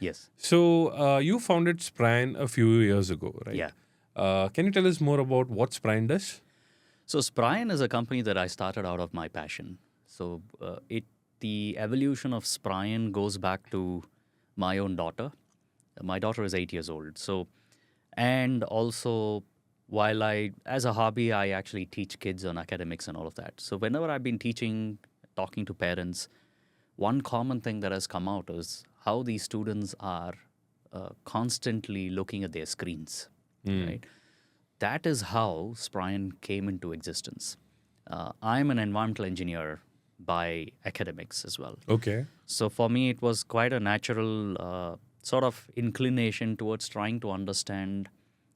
Yes. So you founded Spryen a few years ago, right? Yeah. Can you tell us more about what Spryen does? So Spryen is a company that I started out of my passion. So the evolution of Spryen goes back to my own daughter. My daughter is 8 years old. So, and also while as a hobby, I actually teach kids on academics and all of that. So whenever I've been teaching, talking to parents, one common thing that has come out is how these students are constantly looking at their screens, right? That is how Spryen came into existence. I'm an environmental engineer by academics as well. Okay. So for me, it was quite a natural sort of inclination towards trying to understand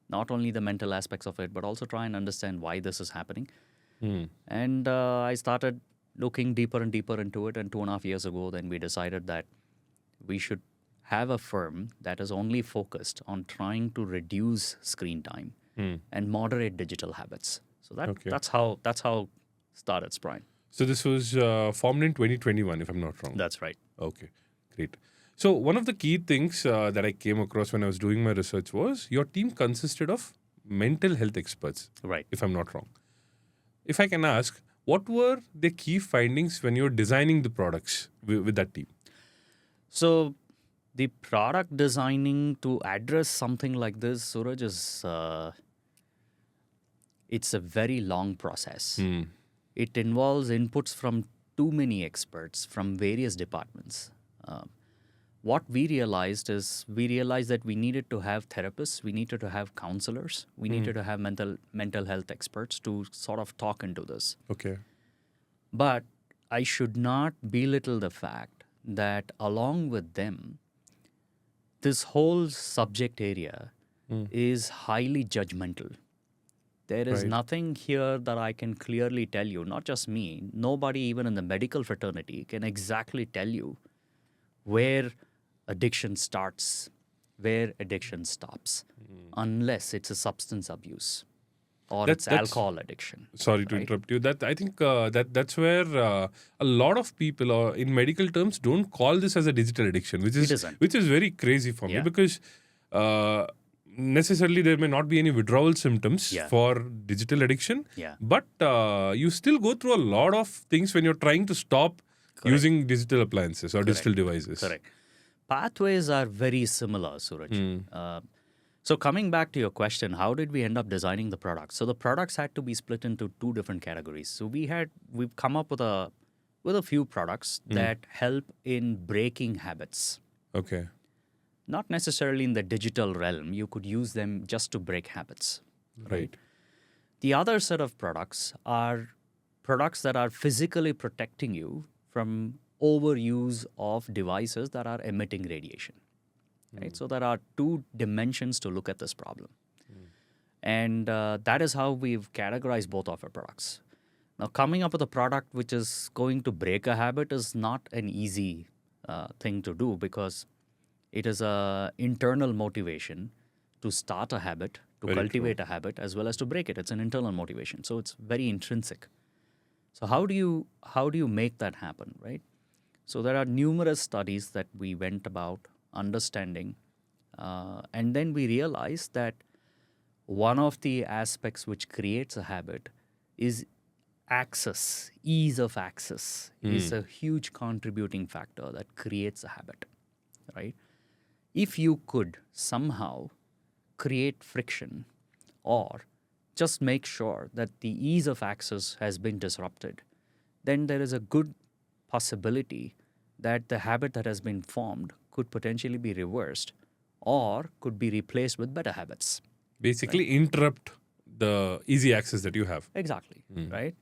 not only the mental aspects of it, but also try and understand why this is happening. And I started looking deeper and deeper into it. And 2.5 years ago, then we decided that we should have a firm that is only focused on trying to reduce screen time and moderate digital habits. So that's how started Spryen. So this was formed in 2021, if I'm not wrong. That's right. Okay, great. So one of the key things that I came across when I was doing my research was your team consisted of mental health experts, Right. if I'm not wrong. If I can ask, what were the key findings when you were designing the products with that team? So the product designing to address something like this, Suraj, is it's a very long process. It involves inputs from too many experts from various departments. What we realized that we needed to have therapists, we needed to have counselors, we needed to have mental health experts to sort of talk into this. Okay. But I should not belittle the fact that along with them, this whole subject area is highly judgmental. There is nothing here that I can clearly tell you, not just me, nobody even in the medical fraternity can exactly tell you where addiction starts, where addiction stops, unless it's a substance abuse or it's alcohol addiction. Sorry to interrupt you. That I think that's where a lot of people, in medical terms, don't call this as a digital addiction, which is very crazy for me because necessarily there may not be any withdrawal symptoms for digital addiction, but you still go through a lot of things when you're trying to stop using digital appliances or digital devices. Correct. Pathways are very similar, Suraj. So coming back to your question, how did we end up designing the products? So the products had to be split into two different categories. So we've come up with a few products that help in breaking habits. Okay. Not necessarily in the digital realm. You could use them just to break habits. Right. The other set of products are products that are physically protecting you from overuse of devices that are emitting radiation. Right? So there are two dimensions to look at this problem. And that is how we've categorized both of our products. Now, coming up with a product which is going to break a habit is not an easy thing to do because it is an internal motivation to start a habit, to cultivate a habit, as well as to break it. It's an internal motivation. So it's very intrinsic. So how do you make that happen, right? So there are numerous studies that we went about understanding. And then we realized that one of the aspects which creates a habit is access. Ease of access is a huge contributing factor that creates a habit, right? If you could somehow create friction or just make sure that the ease of access has been disrupted, then there is a good possibility that the habit that has been formed could potentially be reversed or could be replaced with better habits. Basically, interrupt the easy access that you have. Exactly, right?